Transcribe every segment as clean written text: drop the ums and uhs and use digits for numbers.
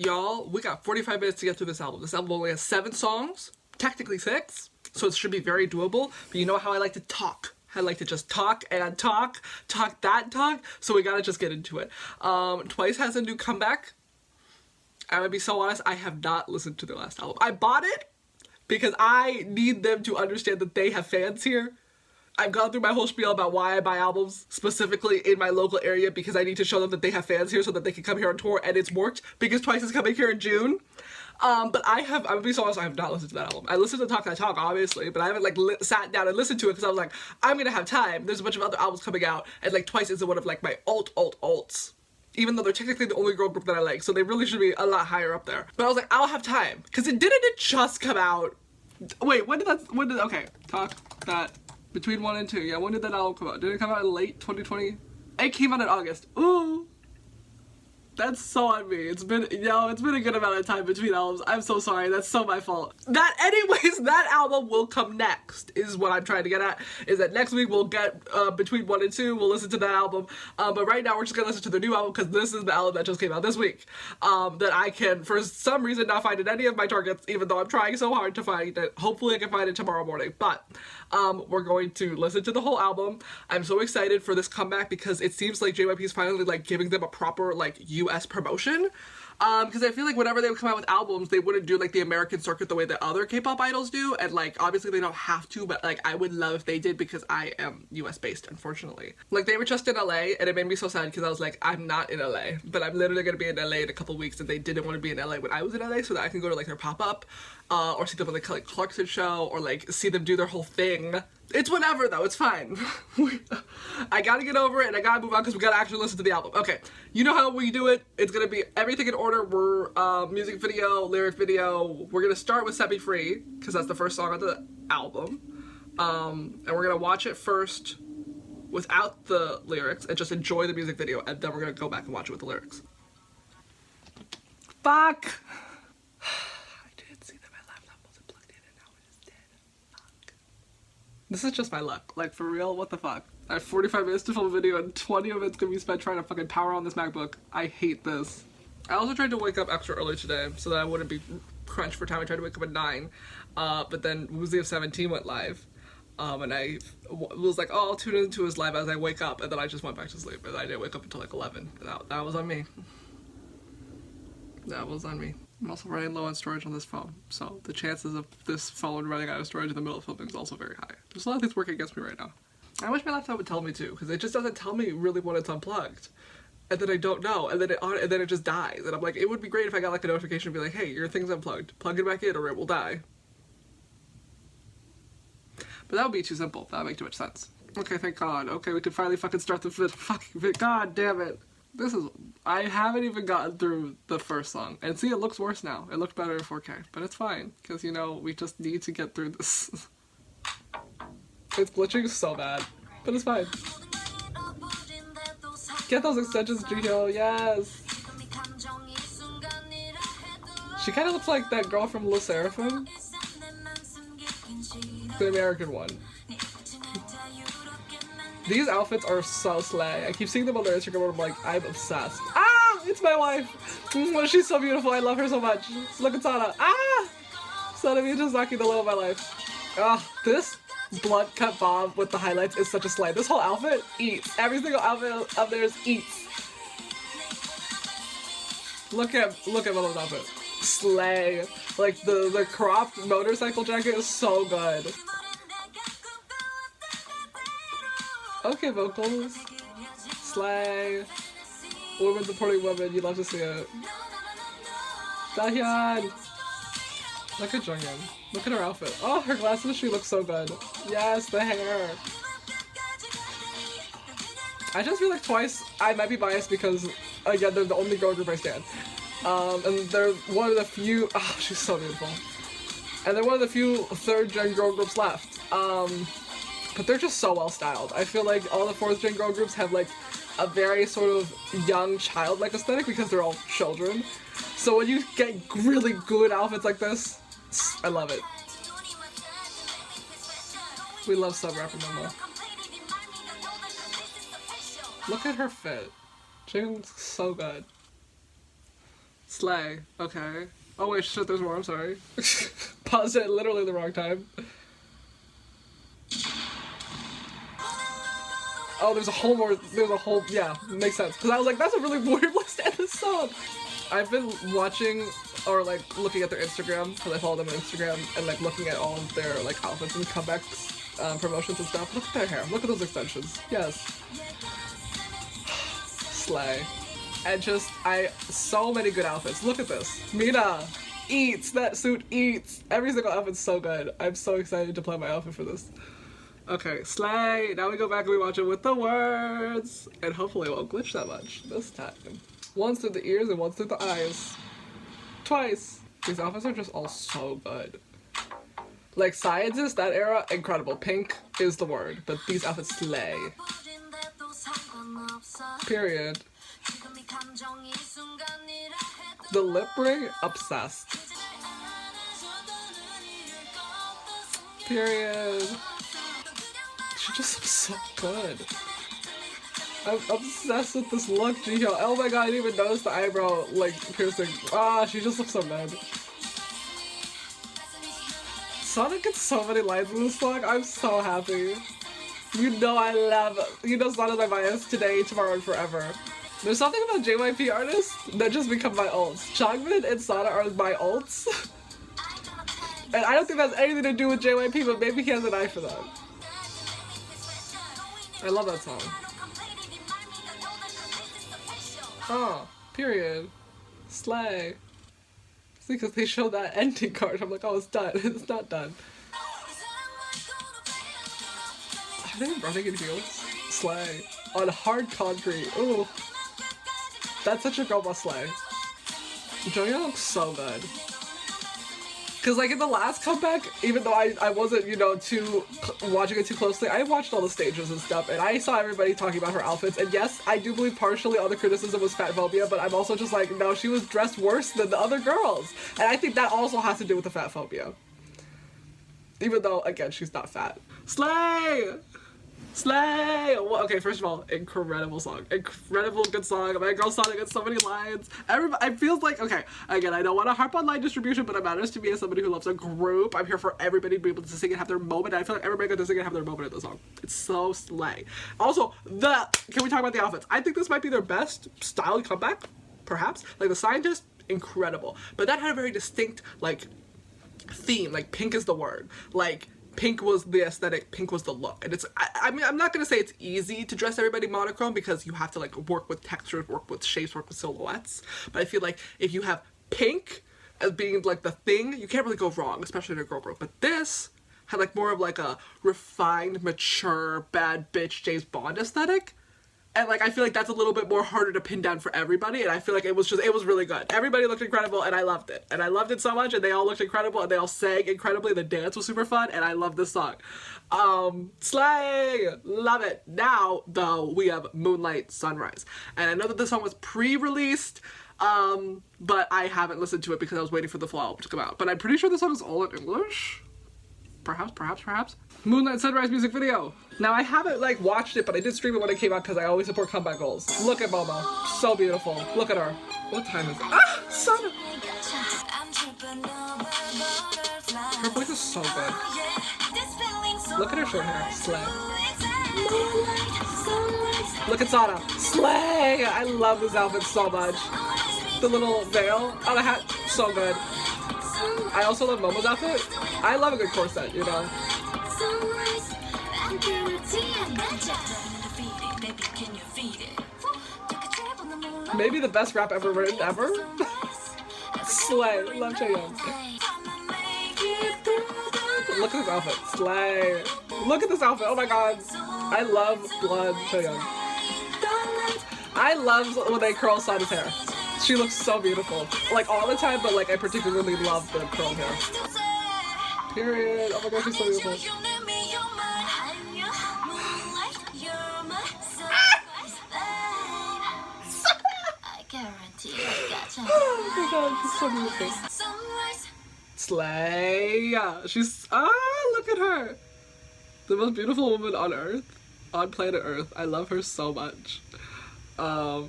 Y'all, we got 45 minutes to get through this album. This album only has 7 songs, technically 6, so it should be very doable. But you know how I like to talk. I like to just talk and talk, so we gotta just get into it. Twice has a new comeback. I'm gonna be so honest, I have not listened to their last album. I bought it because I need them to understand that they have fans here. I've gone through my whole spiel about why I buy albums specifically in my local area, because I need to show them that they have fans here so that they can come here on tour, and it's worked because Twice is coming here in June. But I'm gonna be so honest, I have not listened to that album. I listened to Talk That Talk, obviously, but I haven't like sat down and listened to it because I was like, I'm gonna have time. There's a bunch of other albums coming out, and like Twice isn't one of like my alts. Even though they're technically the only girl group that I like, so they really should be a lot higher up there. But I was like, I'll have time, because it just come out. Wait, okay, Talk That. Between 1 and 2, yeah, when did that album come out? Did it come out in late 2020? It came out in August. Ooh! That's so on me. It's been a good amount of time between albums. I'm so sorry, that's so my fault. Anyways, that album will come next, is what I'm trying to get at, is that next week we'll get, between 1 and 2, we'll listen to that album, but right now we're just gonna listen to the new album, because this is the album that just came out this week, that I can, for some reason, not find in any of my targets, even though I'm trying so hard to find it. Hopefully I can find it tomorrow morning, but we're going to listen to the whole album. I'm so excited for this comeback because it seems like JYP is finally like giving them a proper like US promotion. Because I feel like whenever they would come out with albums, they wouldn't do like the American circuit the way that other K-pop idols do, and like obviously they don't have to, but like I would love if they did, because I am US based, unfortunately. Like they were just in LA, and it made me so sad because I was like, I'm not in LA, but I'm literally gonna be in LA in a couple weeks, and they didn't want to be in LA when I was in LA, so that I can go to like their pop-up, or see them on the Kelly Clarkson show, or like see them do their whole thing. It's whatever though, it's fine. I gotta get over it and I gotta move on because we gotta actually listen to the album. Okay, you know how we do it. It's gonna be everything in order. We're music video, lyric video. We're gonna start with Set Me Free because that's the first song on the album. And we're gonna watch it first without the lyrics and just enjoy the music video, and then we're gonna go back and watch it with the lyrics. Fuck! This is just my luck. Like, for real, what the fuck? I have 45 minutes to film a video and 20 of it's gonna be spent trying to fucking power on this MacBook. I hate this. I also tried to wake up extra early today so that I wouldn't be crunched for time. I tried to wake up at 9, but then Woozy of 17 went live. And I was like, oh, I'll tune into his live as I wake up, and then I just went back to sleep, and I didn't wake up until like 11. That was on me. That was on me. I'm also running low on storage on this phone, so the chances of this phone running out of storage in the middle of filming is also very high. There's a lot of things working against me right now. I wish my laptop would tell me to, because it just doesn't tell me really when it's unplugged. And then I don't know, and then it just dies. And I'm like, it would be great if I got like a notification and be like, hey, your thing's unplugged. Plug it back in or it will die. But that would be too simple. That would make too much sense. Okay, thank God. Okay, we can finally fucking start the fucking vid. God damn it. I haven't even gotten through the first song. And see, it looks worse now. It looked better in 4K. But it's fine, because, you know, we just need to get through this. It's glitching so bad. But it's fine. Get those extensions, Jihyo, yes! She kind of looks like that girl from Le Sserafim. The American one. These outfits are so slay. I keep seeing them on their Instagram and I'm like, I'm obsessed. Ah! It's my wife! She's so beautiful. I love her so much. Look at Sana. Ah! Sana Miyazaki, the love of my life. Ah, this blunt cut bob with the highlights is such a slay. This whole outfit eats. Every single outfit of theirs eats. Look at Willow's outfit. Slay. Like the cropped motorcycle jacket is so good. Okay, vocals. Slay. Women supporting women, you love to see it. Dahyun! Look at Junghyun. Look at her outfit. Oh, her glasses, she looks so good. Yes, the hair. I just feel like Twice, I might be biased because, again, they're the only girl group I stand. And they're one of the few, oh, she's so beautiful. And they're one of the few third-gen girl groups left. But they're just so well styled. I feel like all the fourth-gen girl groups have like a very sort of young, childlike aesthetic because they're all children. So when you get really good outfits like this, I love it. We love sub-rap and Momo. Look at her fit. Jaehyun's so good. Slay. Okay. Oh wait, shit, there's more, I'm sorry. Paused it literally the wrong time. Oh, there's a whole, yeah, makes sense. Because I was like, that's a really weird way to end this song. I've been watching, or like, looking at their Instagram, because I follow them on Instagram, and like, looking at all of their, like, outfits and comebacks, promotions and stuff. Look at their hair. Look at those extensions. Yes. Slay. And just, so many good outfits. Look at this. Mina eats. That suit eats. Every single outfit's so good. I'm so excited to plan my outfit for this. Okay, slay. Now we go back and we watch it with the words. And hopefully it won't glitch that much this time. Once through the ears and once through the eyes. Twice. These outfits are just all so good. Like, sciences, that era, incredible. Pink is the word, but these outfits slay. Period. The lip ring, obsessed. Period. She just looks so good. I'm obsessed with this look, Jihyo. Oh my god, I didn't even notice the eyebrow, like, piercing. Ah, she just looks so good. Sana gets so many lines in this song. I'm so happy. You know I love, you know Sana's my bias today, tomorrow, and forever. There's something about JYP artists that just become my ults. Changmin and Sana are my ults. And I don't think that's anything to do with JYP, but maybe he has an eye for that. I love that song. Oh, period. Slay. See, because they show that ending card, I'm like, oh, it's done. It's not done. Are they running in heels? Slay. On hard concrete. Ooh. That's such a girl boss slay. Joyoung looks so good. Because, like, in the last comeback, even though I wasn't, you know, watching it too closely, I watched all the stages and stuff, and I saw everybody talking about her outfits, and yes, I do believe partially all the criticism was fat phobia, but I'm also just like, no, she was dressed worse than the other girls. And I think that also has to do with the fat phobia. Even though, again, she's not fat. Slay! Slay! Well, okay, first of all, incredible song. Incredible good song. My girl Sana gets so many lines. Everybody, I feel like, okay, again, I don't want to harp on line distribution, but it matters to me as somebody who loves a group. I'm here for everybody to be able to sing and have their moment. I feel like everybody got to sing and have their moment in the song. It's so slay. Also, can we talk about the outfits? I think this might be their best styled comeback, perhaps. Like, the Scientist, incredible. But that had a very distinct, like, theme. Like, pink is the word. Like, pink was the aesthetic, pink was the look. And it's, I mean, I'm not gonna say it's easy to dress everybody monochrome because you have to, like, work with textures, work with shapes, work with silhouettes. But I feel like if you have pink as being, like, the thing, you can't really go wrong, especially in a girl group. But this had, like, more of, like, a refined, mature, bad bitch James Bond aesthetic. And, like, I feel like that's a little bit more harder to pin down for everybody, and I feel like it was really good. Everybody looked incredible, and I loved it. And I loved it so much, and they all looked incredible, and they all sang incredibly. The dance was super fun, and I love this song. Slay! Love it. Now, though, we have Moonlight Sunrise. And I know that this song was pre-released, but I haven't listened to it because I was waiting for the full album to come out. But I'm pretty sure this song is all in English. Perhaps. Moonlight Sunrise music video. Now, I haven't, like, watched it, but I did stream it when it came out because I always support comeback goals. Look at Momo. So beautiful. Look at her. What time is it? Ah! Son! Her voice is so good. Look at her short hair. Slay. Look at Sana. Slay! I love this outfit so much. The little veil on a hat. So good. I also love Momo's outfit. I love a good corset, you know. Maybe the best rap ever written ever. Slay. Love Chaeyoung. Look at this outfit. Slay. Look at this outfit. Oh my god. I love Blood Chaeyoung. I love when they curl Sana's hair. She looks so beautiful. Like, all the time, but, like, I particularly love the curled hair. Period. Oh my gosh, she's so beautiful. Oh my god, she's so beautiful. Slay. She's, look at her. The most beautiful woman on Earth. On planet Earth. I love her so much.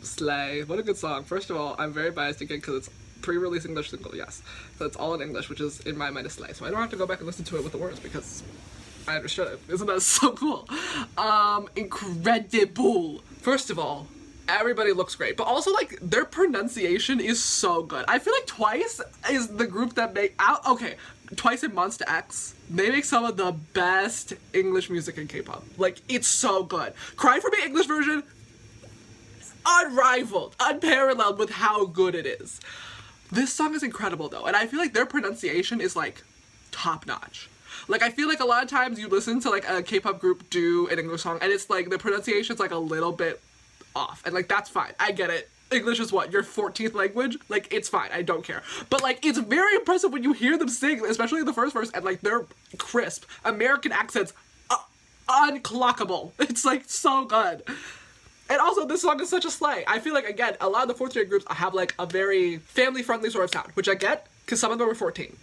Slay. What a good song. First of all, I'm very biased again because it's pre-release English single, yes. So it's all in English, which is in my mind a slay. So I don't have to go back and listen to it with the words because I understood it. Isn't that so cool? Incredible. First of all, everybody looks great, but also like their pronunciation is so good. I feel like Twice is the group that okay, Twice and Monsta X, they make some of the best English music in K-pop. Like, it's so good. Cry For Me English version, unrivaled, unparalleled with how good it is. This song is incredible though, and I feel like their pronunciation is like top notch. Like, I feel like a lot of times you listen to like a K-pop group do an English song and it's like the pronunciation's like a little bit off, and like that's fine. I get it. English is what, your 14th language? Like, it's fine, I don't care. But like, it's very impressive when you hear them sing, especially in the first verse, and like their crisp American accents, unclockable. It's like so good. And also, this song is such a slay. I feel like, again, a lot of the fourth grade groups have like a very family-friendly sort of sound, which I get, because some of them are 14.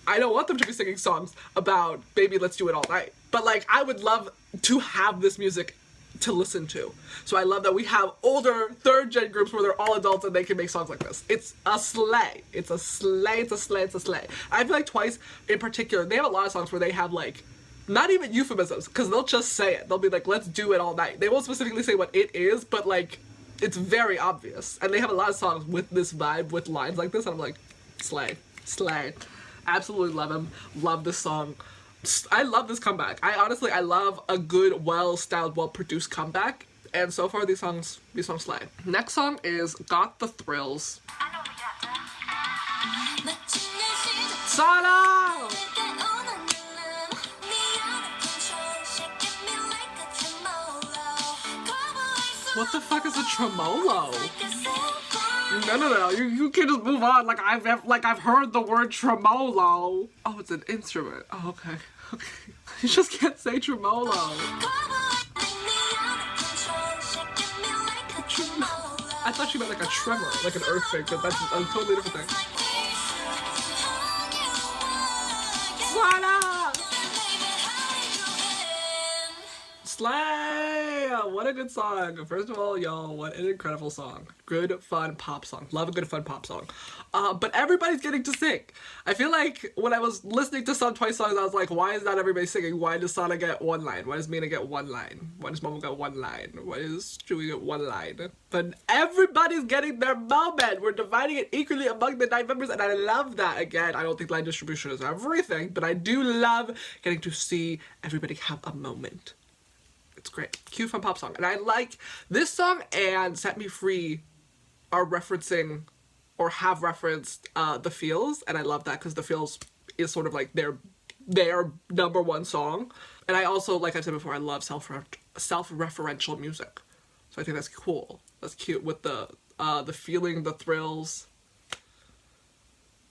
I don't want them to be singing songs about, baby, let's do it all night. But like, I would love to have this music to listen to. So I love that we have older third-gen groups where they're all adults and they can make songs like this. It's a slay. It's a slay, it's a slay, it's a slay. I feel like Twice, in particular, they have a lot of songs where they have like, not even euphemisms, because they'll just say it. They'll be like, let's do it all night. They won't specifically say what it is, but like, it's very obvious. And they have a lot of songs with this vibe, with lines like this, and I'm like, slay, slay. Absolutely love them. Love this song. I love this comeback. I love a good, well-styled, well-produced comeback. And so far, these songs slay. Next song is Got the Thrills. Solo! What the fuck is a tremolo? No. You can just move on. Like I've heard the word tremolo. Oh, it's an instrument. Oh, okay. You just can't say tremolo. I thought she meant like a tremor, like an earthquake, but that's a totally different thing. Slay! What a good song. First of all, y'all, what an incredible song. Good, fun pop song. Love a good, fun pop song. But everybody's getting to sing. I feel like when I was listening to some Twice songs, I was like, why is not everybody singing? Why does Sana get one line? Why does Mina get one line? Why does Momo get one line? Why does Chewie get one line? But everybody's getting their moment. We're dividing it equally among the 9 members, and I love that. Again, I don't think line distribution is everything, but I do love getting to see everybody have a moment. It's great. Cute, fun pop song. And I like this song and Set Me Free are referencing or have referenced The Feels, and I love that because The Feels is sort of like their #1 song. And I also, like I said before, I love self-referential music. So I think that's cool. That's cute with the feeling, the thrills.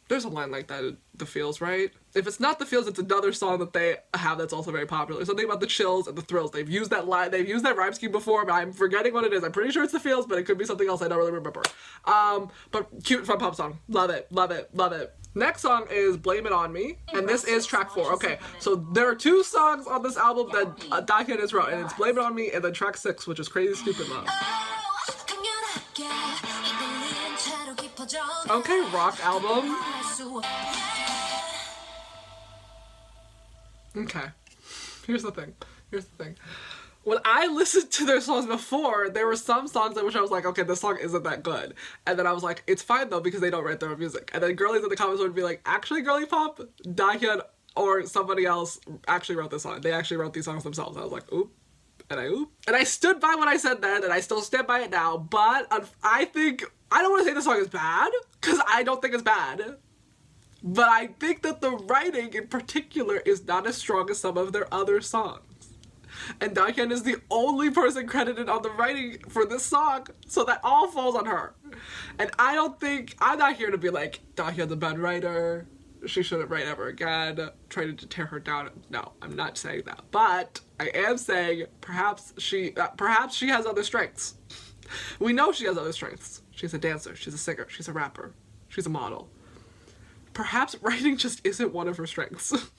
There's a line like that in The Feels, right? If it's not The Feels, it's another song that they have that's also very popular. Something about the chills and the thrills. They've used that line, they've used that rhyme scheme before, but I'm forgetting what it is. I'm pretty sure it's The Feels, but it could be something else I don't really remember. But cute, fun pop song. Love it, love it, love it. Next song is Blame It On Me, and this is track 4. Okay, so there are 2 songs on this album that Dahyun has wrote, and it's Blame It On Me and then track 6, which is Crazy Stupid Love. Okay, rock album. Okay, here's the thing. When I listened to their songs before, there were some songs in which I was like, okay, this song isn't that good. And then I was like, it's fine though, because they don't write their own music. And then girlies in the comments would be like, actually, Girly Pop, Dahyun or somebody else actually wrote this song. They actually wrote these songs themselves. I was like, oop. And I stood by what I said then, and I still stand by it now, but I don't want to say the song is bad, because I don't think it's bad, but I think that the writing in particular is not as strong as some of their other songs. And Dahyun is the only person credited on the writing for this song, so that all falls on her. And I'm not here to be like, Dahyun's a bad writer, she shouldn't write ever again, trying to tear her down. No, I'm not saying that. But I am saying perhaps she has other strengths. We know she has other strengths. She's a dancer, she's a singer, she's a rapper, she's a model. Perhaps writing just isn't one of her strengths. And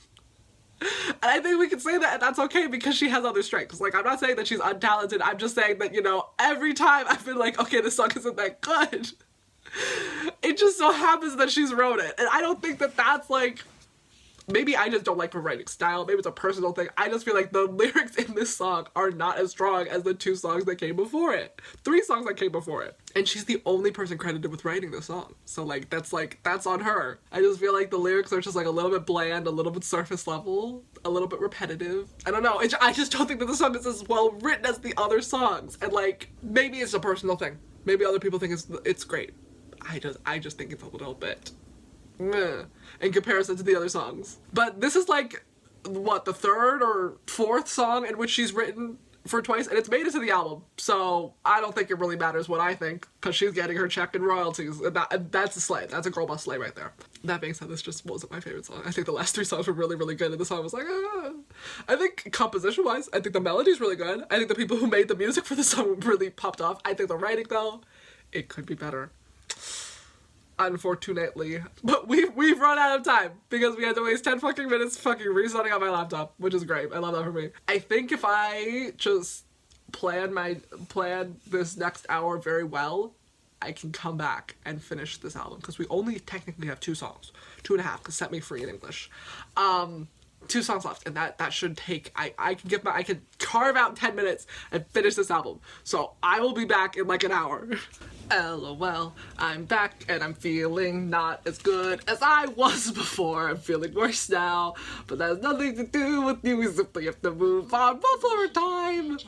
I think we can say that, and that's okay because she has other strengths. Like, I'm not saying that she's untalented, I'm just saying that, you know, every time I've been like, okay, this song isn't that good, it It just so happens that she's wrote it. And I don't think that that's like, maybe I just don't like her writing style. Maybe it's a personal thing. I just feel like the lyrics in this song are not as strong as the 2 songs that came before it. 3 songs that came before it. And she's the only person credited with writing this song. So that's on her. I just feel like the lyrics are just like a little bit bland, a little bit surface level, a little bit repetitive. I don't know. I just don't think that the song is as well written as the other songs. And like, maybe it's a personal thing. Maybe other people think it's great. I just think it's a little bit meh in comparison to the other songs. But this is like, what, the 3rd or 4th song in which she's written for Twice, and it's made it to the album. So I don't think it really matters what I think, because she's getting her check in royalties. And that's a slay. That's a girl boss slay right there. That being said, this just wasn't my favorite song. I think the last 3 songs were really, really good, and the song was like, ah. I think composition-wise, I think the melody's really good. I think the people who made the music for the song really popped off. I think the writing, though, it could be better. Unfortunately. But we've run out of time because we had to waste 10 fucking minutes fucking restarting on my laptop, which is great. I love that for me. I think if I just plan this next hour very well, I can come back and finish this album, because we only technically have 2 songs. 2.5, because Set Me Free in English. 2 songs left, and that should take, I can carve out 10 minutes and finish this album. So I will be back in like an hour. LOL, I'm back and I'm feeling not as good as I was before. I'm feeling worse now, but that has nothing to do with you. We simply have to move on. Wallflower time!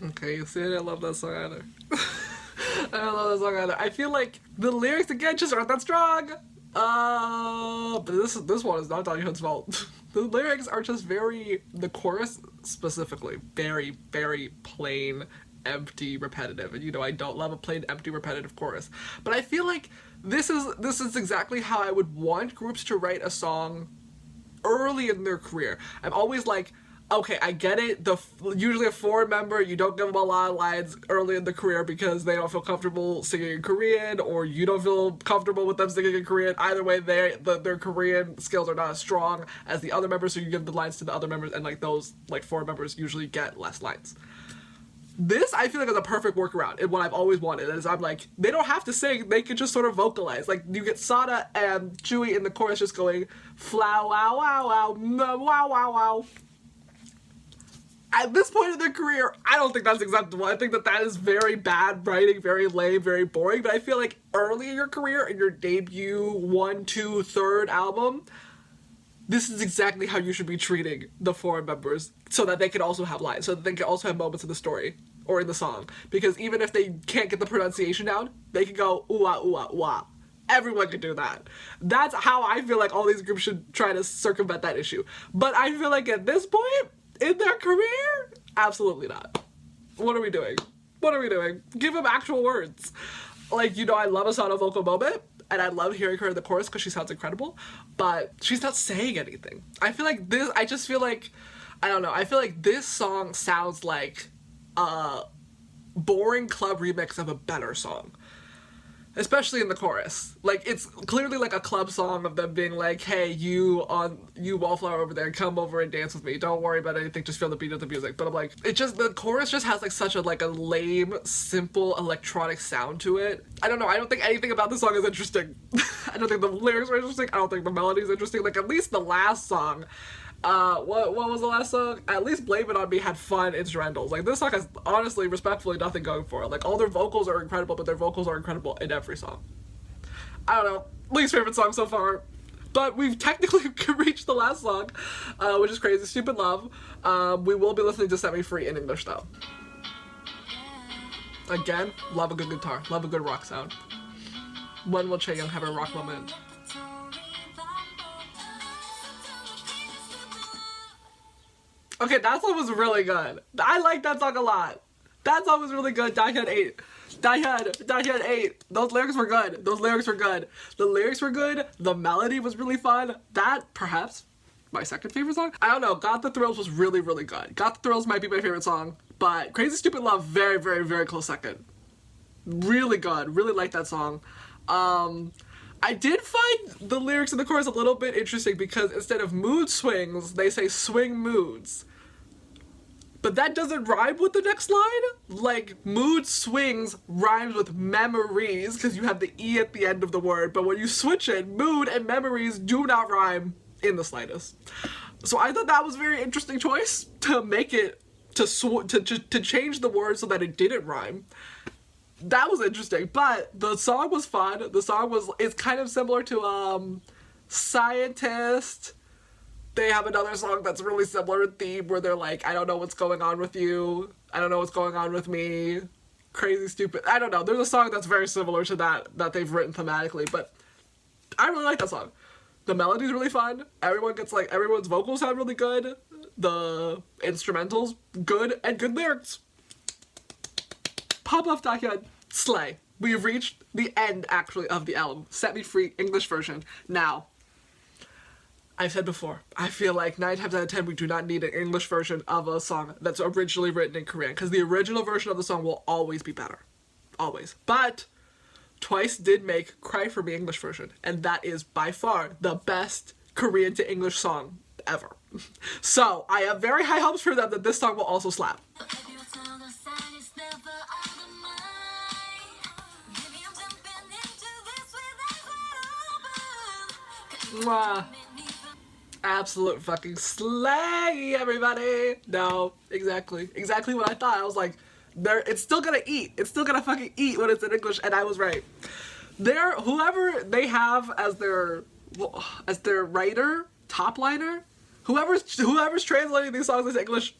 Okay, you see it? I love that song either. I don't love that song either. I feel like the lyrics again just aren't that strong. But this one is not Donny Hood's fault. The lyrics are just the chorus specifically, very, very plain, empty, repetitive. And you know, I don't love a plain, empty, repetitive chorus. But I feel like this is exactly how I would want groups to write a song early in their career. I'm always like, okay, I get it. Usually a 4 member, you don't give them a lot of lines early in the career because they don't feel comfortable singing in Korean, or you don't feel comfortable with them singing in Korean. Either way, their Korean skills are not as strong as the other members, so you give the lines to the other members, and like those 4 members usually get less lines. This, I feel like, is a perfect workaround, and what I've always wanted is I'm like, they don't have to sing, they can just sort of vocalize. Like, you get Sada and Chewie in the chorus just going, flow, wow, wow, wow, wow, wow, wow. At this point in their career, I don't think that's acceptable. I think that is very bad writing, very lame, very boring. But I feel like early in your career, in your debut 1, 2, 3rd album, this is exactly how you should be treating the 4 members, so that they can also have lines, so that they can also have moments in the story or in the song. Because even if they can't get the pronunciation down, they can go ooh-ah, ooh-ah, ooh-ah. Everyone can do that. That's how I feel like all these groups should try to circumvent that issue. But I feel like at this point in their career, absolutely not. What are we doing? What are we doing? Give them actual words. Like, you know, I love a Sana vocal moment, and I love hearing her in the chorus because she sounds incredible, but she's not saying anything. I feel like this, I just feel like, I don't know, I feel like this song sounds like a boring club remix of a better song. Especially in the chorus. Like, it's clearly like a club song of them being like, hey, you Wallflower over there, come over and dance with me. Don't worry about anything, just feel the beat of the music. But I'm like, the chorus just has like such a lame, simple electronic sound to it. I don't know, I don't think anything about the song is interesting. I don't think the lyrics are interesting, I don't think the melody's interesting. Like, at least the last song, what was the last song? At least Blame It On Me had fun instrumentals. Like, this song has, honestly, respectfully, nothing going for it. Like, all their vocals are incredible, but their vocals are incredible in every song. I don't know. Least favorite song so far. But we've technically reached the last song, which is Crazy Stupid Love. We will be listening to Set Me Free in English, though. Again, love a good guitar. Love a good rock sound. When will Chaeyoung have a rock moment? Okay, that song was really good. I like that song a lot. That song was really good. Dahyun 8. Dahyun 8. Those lyrics were good. Those lyrics were good. The lyrics were good. The melody was really fun. That, perhaps, my second favorite song? I don't know. Got the Thrills was really, really good. Got the Thrills might be my favorite song. But Crazy Stupid Love, very, very, very close second. Really good. Really like that song. I did find the lyrics in the chorus a little bit interesting because instead of mood swings, they say swing moods. but that doesn't rhyme with the next line. Like, mood swings rhymes with memories because you have the E at the end of the word, but when you switch it, mood and memories do not rhyme in the slightest. So I thought that was a very interesting choice to make it, to change the word so that it didn't rhyme. That was interesting, but the song was fun. The song it's kind of similar to Scientist. They have another song that's really similar in theme where they're like, I don't know what's going on with you. I don't know what's going on with me. Crazy, stupid. I don't know. There's a song that's very similar to that they've written thematically, but I really like that song. The melody's really fun. Everyone's vocals sound really good. The instrumentals, good, and good lyrics. Pop Off Document, slay. We have reached the end, actually, of the album. Set Me Free, English version. Now, I've said before, I feel like 9 times out of 10 we do not need an English version of a song that's originally written in Korean, because the original version of the song will always be better. Always. But Twice did make Cry For Me English version, and that is by far the best Korean to English song ever. So, I have very high hopes for them that this song will also slap. Mwah. Absolute fucking slay, everybody. No, exactly what I thought. I was like, it's still gonna eat. It's still gonna fucking eat when it's in English, and I was right. Whoever they have as their writer, top liner, whoever's translating these songs into English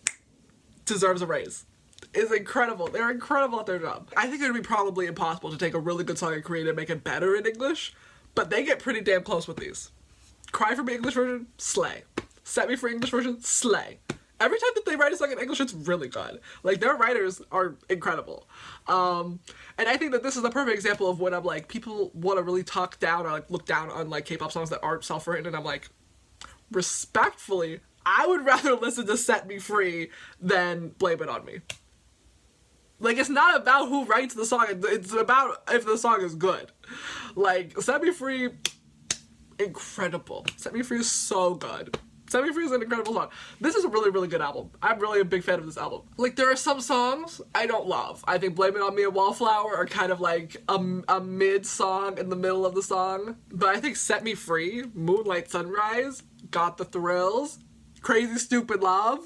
deserves a raise. Is incredible. They're incredible at their job. I think it would be probably impossible to take a really good song in Korean and make it better in English, but they get pretty damn close with these. Cry For Me English version, slay. Set Me Free English version, slay. Every time that they write a song in English, it's really good. Like, their writers are incredible. And I think that this is a perfect example of when I'm like, people want to really talk down or like look down on like K-pop songs that aren't self-written, and I'm like, respectfully, I would rather listen to Set Me Free than Blame It On Me. Like, it's not about who writes the song, it's about if the song is good. Like, Set Me Free, incredible. Set Me Free is so good. Set Me Free is an incredible song. This is a really, really good album. I'm really a big fan of this album. Like, there are some songs I don't love. I think Blame It On Me and Wallflower are kind of like a mid-song in the middle of the song. But I think Set Me Free, Moonlight, Sunrise, Got the Thrills, Crazy Stupid Love,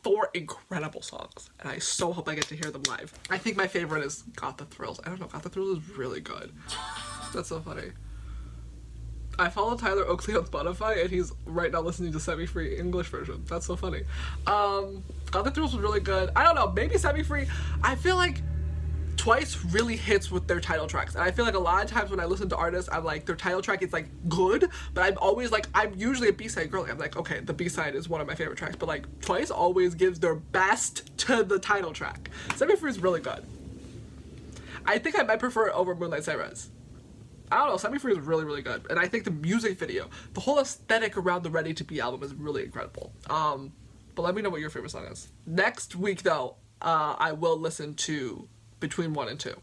4 incredible songs. And I so hope I get to hear them live. I think my favorite is Got the Thrills. I don't know, Got the Thrills is really good. That's so funny. I follow Tyler Oakley on Spotify, and he's right now listening to Set Me Free English version. That's so funny. Got the Thrills was really good. I don't know, maybe Set Me Free. I feel like Twice really hits with their title tracks, and I feel like a lot of times when I listen to artists, I'm like, their title track is like good, but I'm always like, I'm usually a B-side girl. I'm like, okay, the B-side is one of my favorite tracks, but like Twice always gives their best to the title track. Set Me Free is really good. I think I might prefer it over Moonlight Sunrise. I don't know, Set Me Free is really, really good. And I think the music video, the whole aesthetic around the Ready to Be album is really incredible. But let me know what your favorite song is. Next week, though, I will listen to Between 1 and 2.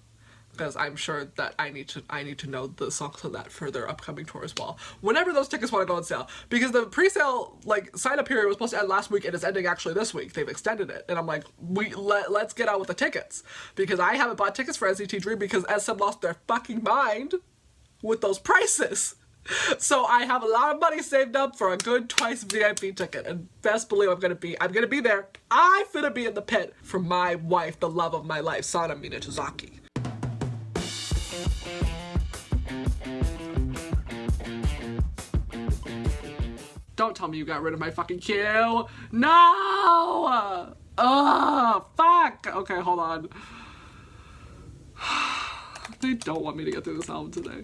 Because I'm sure that I need to know the songs on that for their upcoming tour as well. Whenever those tickets want to go on sale. Because the pre-sale, like, sign-up period was supposed to end last week, and it's ending actually this week. They've extended it. And I'm like, let's get on with the tickets. Because I haven't bought tickets for NCT Dream because SM lost their fucking mind with those prices. So I have a lot of money saved up for a good Twice VIP ticket, and best believe I'm gonna be there. I'm finna be in the pit for my wife, the love of my life, Sana Minatozaki. Don't tell me you got rid of my fucking queue. No! Oh, fuck! Okay, hold on. They don't want me to get through this album today.